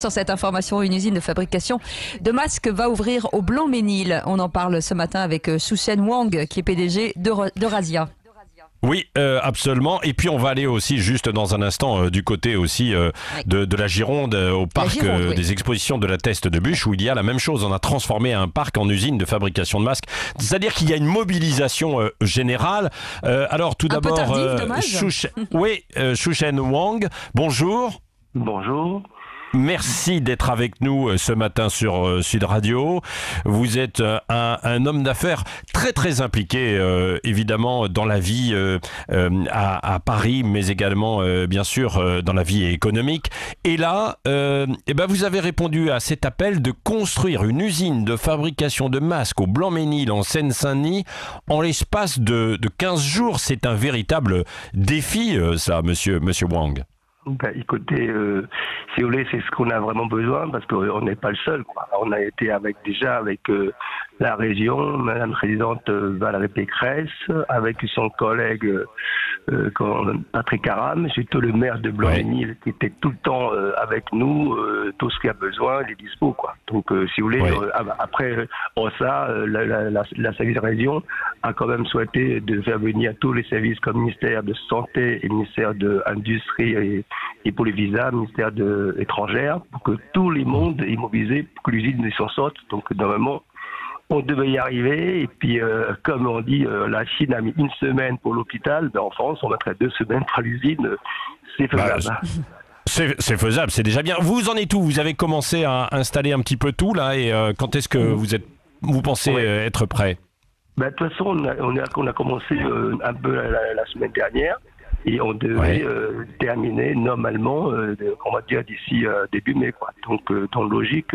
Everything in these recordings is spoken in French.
Sur cette information, une usine de fabrication de masques va ouvrir au Blanc-Ménil. On en parle ce matin avec Shuchen Wang, qui est PDG de Razia. Oui, absolument. Et puis on va aller aussi juste dans un instant du côté aussi de la Gironde, au parc oui. des expositions de la Teste de Buch, où il y a la même chose. On a transformé un parc en usine de fabrication de masques. C'est-à-dire qu'il y a une mobilisation générale. Alors tout d'abord, Shuchen Wang, bonjour. Bonjour. Merci d'être avec nous ce matin sur Sud Radio. Vous êtes un homme d'affaires très très impliqué évidemment dans la vie à Paris, mais également bien sûr dans la vie économique. Et là, vous avez répondu à cet appel de construire une usine de fabrication de masques au Blanc-Ménil en Seine-Saint-Denis en l'espace de 15 jours. C'est un véritable défi ça, monsieur Wang. Ben, écoutez, si vous voulez, c'est ce qu'on a vraiment besoin parce qu'on n'est pas le seul, quoi. On a été avec la région, Madame la Présidente Valérie Pécresse, avec son collègue Patrick Aram, surtout le maire de Blanc-Ménil qui était tout le temps avec nous, tout ce qu'il y a besoin, il est dispo, quoi. Donc, si vous voulez, après ça, la service région a quand même souhaité de faire venir tous les services comme ministère de Santé et ministère de l'Industrie et pour les visas, ministère de l'étrangère, pour que tout le monde est mobilisé pour que l'usine s'en sorte. Donc, normalement, on devait y arriver. Et puis, comme on dit, la Chine a mis 1 semaine pour l'hôpital. Ben, en France, on mettrait 2 semaines pour l'usine. C'est faisable. C'est faisable, c'est déjà bien. Vous en êtes où? Vous avez commencé à installer un petit peu tout, là, et quand est-ce que vous pensez être prêt? Ben, de toute façon, on a commencé un peu la semaine dernière. Et on devait terminer normalement, on va dire d'ici début mai, quoi. Donc, dans logique,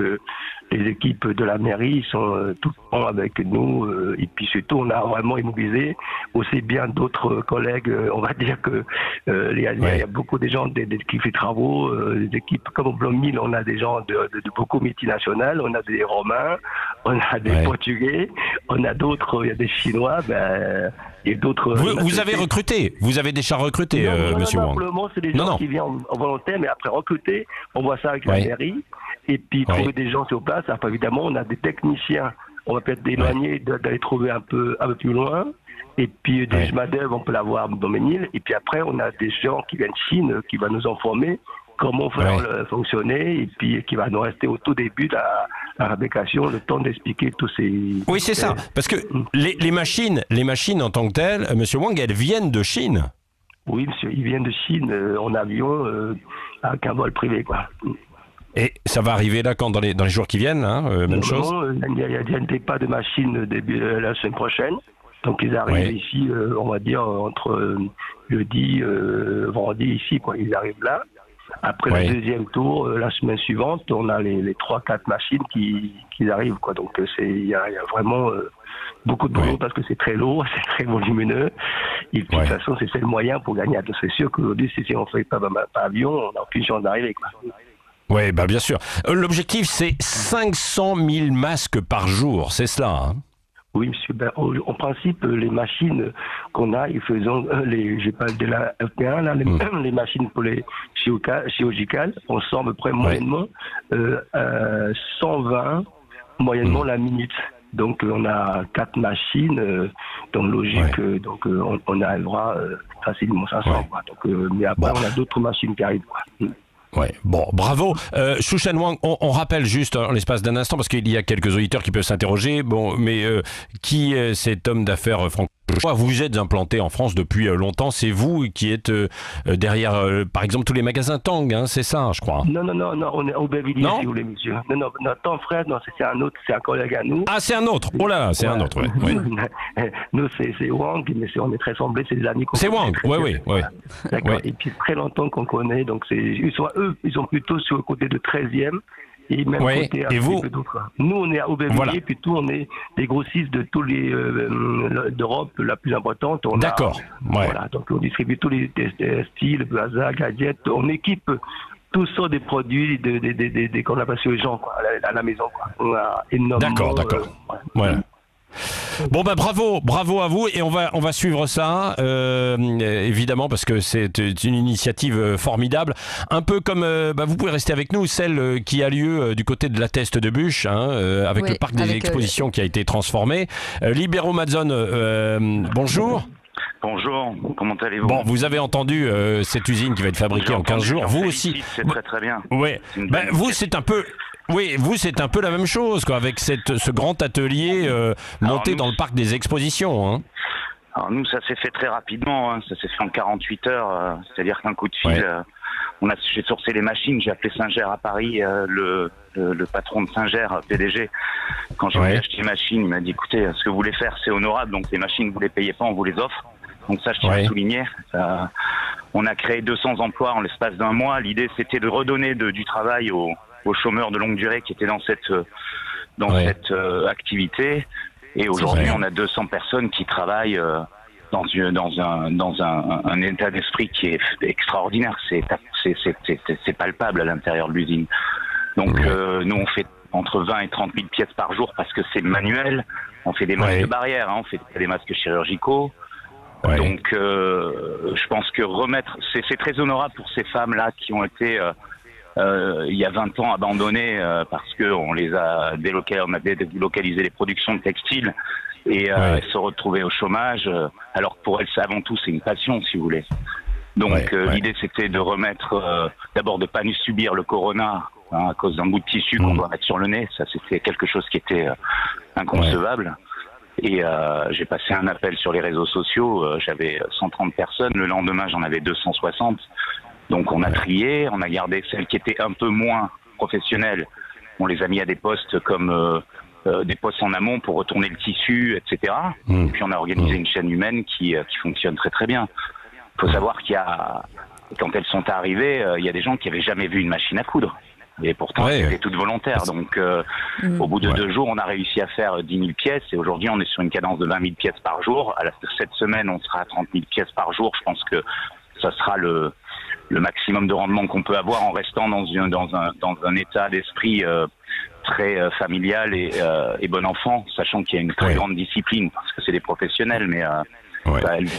les équipes de la mairie sont tout le temps avec nous. Et puis surtout, on a vraiment immobilisé aussi bien d'autres collègues. On va dire que il y a beaucoup de gens des équipes de travaux, des équipes comme au Blanc-Ménil, on a des gens de beaucoup multinationales, on a des Romains, on a des Portugais, on a d'autres, il y a des Chinois, et d'autres. Vous avez recruté, vous avez déjà recruté, monsieur Wang. Pour le moment, c'est des gens qui viennent en volontaire, mais après recruter, on voit ça avec la mairie, et puis trouver des gens sur place. Après, évidemment, on a des techniciens, on va peut-être éloigner d'aller trouver un peu plus loin. Et puis des main-d'œuvre, on peut l'avoir dans Blanc-Ménil. Et puis après, on a des gens qui viennent de Chine, qui vont nous informer comment faire fonctionner, et puis qui va nous rester au tout début de la fabrication, le temps d'expliquer tous ces... Oui, c'est ça, parce que les machines en tant que telles, monsieur Wang, elles viennent de Chine. Oui, monsieur, ils viennent de Chine en avion, avec un vol privé, quoi. Et ça va arriver là quand dans les jours qui viennent, hein, même chose. Il n'y a pas de machine début la semaine prochaine. Donc ils arrivent ici, on va dire, entre jeudi, vendredi ici, quoi. Ils arrivent là. Après le deuxième tour, la semaine suivante, on a les 3-4 machines qui arrivent, quoi. Donc il y a vraiment beaucoup de boulot parce que c'est très lourd, c'est très volumineux. Et puis de toute façon, c'est le moyen pour gagner. C'est sûr qu'aujourd'hui, si on ne fait pas avion, on n'a aucune chance d'arriver, quoi. Oui, bien sûr. L'objectif, c'est 500 000 masques par jour, c'est cela, hein? Oui, monsieur. En principe, les machines qu'on a, ils faisons je parle de la FP1, là, les machines pour les chirurgicales, on sort à peu près moyennement 120 moyennement la minute. Donc on a 4 machines, donc logique, donc on arrivera facilement 500. Quoi. Donc, mais après on a d'autres machines qui arrivent, quoi. Ouais, bon, bravo. Shuchen Wang, on rappelle juste en l'espace d'un instant, parce qu'il y a quelques auditeurs qui peuvent s'interroger, mais qui est cet homme d'affaires franco-chinois? Vous êtes implanté en France depuis longtemps, c'est vous qui êtes derrière, par exemple, tous les magasins Tang, hein, c'est ça, je crois. Non, on est au Aubervilliers, si vous voulez, monsieur. Non, notre frère, non, c'est un autre, c'est un collègue à nous. Ah, c'est un autre. Oh là, c'est un autre, oui. Nous, c'est Wang, mais on est très semblés, c'est des amis qu'on connaît. C'est Wang, oui. D'accord, et puis très longtemps qu'on connaît, donc ils sont plutôt sur le côté de 13e. Et même côté et vous nous, on est à Aubervilliers, puis tout, on est des grossistes de tous les d'Europe la plus importante. D'accord. Voilà, donc on distribue tous les styles, Plaza, gadgets, on équipe tous sortes de produits qu'on a passé aux gens, quoi, à la maison, quoi. On a énormément. D'accord. Bon ben bravo à vous et on va suivre ça évidemment parce que c'est une initiative formidable. Un peu comme vous pouvez rester avec nous, celle qui a lieu du côté de la Teste de Buch, avec le parc des expositions qui a été transformé. Libero Mazzone, bonjour. Bonjour, comment allez-vous? Bon, vous avez entendu cette usine qui va être fabriquée en 15 jours. Vous aussi. C'est très bien. Oui. Vous c'est un peu. Oui, vous c'est un peu la même chose quoi, avec ce grand atelier monté dans le parc des expositions. Alors nous, ça s'est fait très rapidement. Ça s'est fait en 48 heures. C'est-à-dire qu'un coup de fil, j'ai sourcé les machines. J'ai appelé Singer à Paris, le patron de Singer, PDG. Quand j'ai voulu acheter les machines, il m'a dit écoutez, ce que vous voulez faire, c'est honorable. Donc les machines, vous les payez pas, on vous les offre. Donc ça, je tiens à souligner. On a créé 200 emplois en l'espace d'un mois. L'idée, c'était de redonner du travail aux chômeurs de longue durée qui étaient dans cette activité. Et aujourd'hui, on a 200 personnes qui travaillent dans un état d'esprit qui est extraordinaire. C'est palpable à l'intérieur de l'usine. Donc nous, on fait entre 20 et 30 000 pièces par jour parce que c'est manuel. On fait des masques de barrière, on fait des masques chirurgicaux. Donc je pense que c'est très honorable pour ces femmes-là qui ont été il y a 20 ans abandonnées parce que on a délocalisé les productions de textiles et elles se retrouvaient au chômage alors que pour elles avant tout c'est une passion si vous voulez. Donc l'idée c'était de remettre d'abord de pas subir le corona à cause d'un bout de tissu qu'on doit mettre sur le nez, ça c'était quelque chose qui était inconcevable. Et j'ai passé un appel sur les réseaux sociaux, j'avais 130 personnes, le lendemain j'en avais 260. Donc on a trié, on a gardé celles qui étaient un peu moins professionnelles, on les a mis à des postes comme des postes en amont pour retourner le tissu, etc. Et puis on a organisé une chaîne humaine qui fonctionne très très bien. Il faut savoir quand elles sont arrivées, il y a des gens qui n'avaient jamais vu une machine à coudre. Et pourtant, c'était toute volontaire. Donc, au bout de 2 jours, on a réussi à faire 10 000 pièces. Et aujourd'hui, on est sur une cadence de 20 000 pièces par jour. Cette semaine, on sera à 30 000 pièces par jour. Je pense que ça sera le maximum de rendement qu'on peut avoir en restant dans un état d'esprit très familial et bon enfant, sachant qu'il y a une très grande discipline, parce que c'est des professionnels, mais...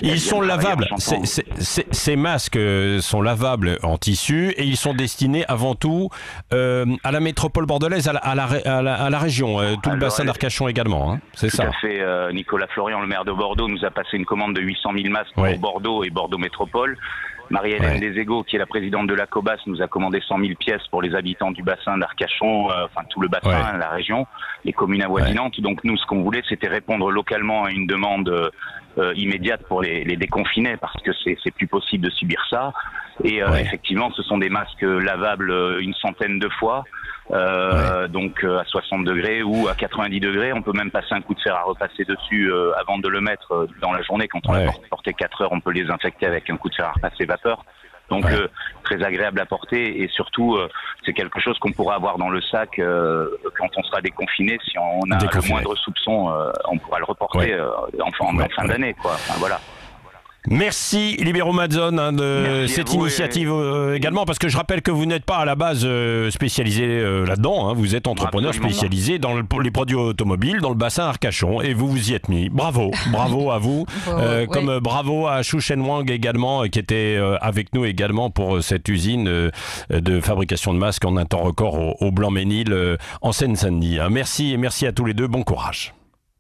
Ils sont lavables, ces masques sont lavables en tissu et ils sont destinés avant tout à la métropole bordelaise, à la région, tout le bassin d'Arcachon également, c'est ça. Tout à fait, Nicolas Florian, le maire de Bordeaux, nous a passé une commande de 800 000 masques pour Bordeaux et Bordeaux Métropole. Marie-Hélène Deségaux, qui est la présidente de la COBAS, nous a commandé 100 000 pièces pour les habitants du bassin d'Arcachon, tout le bassin, la région, les communes avoisinantes. Donc nous, ce qu'on voulait, c'était répondre localement à une demande immédiate pour les déconfiner, parce que c'est plus possible de subir ça. Et effectivement, ce sont des masques lavables une centaine de fois, donc à 60 degrés ou à 90 degrés. On peut même passer un coup de fer à repasser dessus avant de le mettre dans la journée. Quand on l'a porté 4 heures, on peut les infecter avec un coup de fer à repasser vapeur. Donc très agréable à porter et surtout c'est quelque chose qu'on pourra avoir dans le sac quand on sera déconfiné. Si on a le moindre soupçon, on pourra le reporter en fin d'année, quoi. Enfin, voilà. Merci Libero Mazzone de cette initiative également, parce que je rappelle que vous n'êtes pas à la base spécialisé là-dedans, vous êtes entrepreneur spécialisé dans les produits automobiles dans le bassin Arcachon et vous vous y êtes mis. Bravo à vous, comme bravo à Xu Shenwang également qui était avec nous également pour cette usine de fabrication de masques en un temps record au Blanc-Ménil en Seine-Saint-Denis. Merci et merci à tous les deux, bon courage.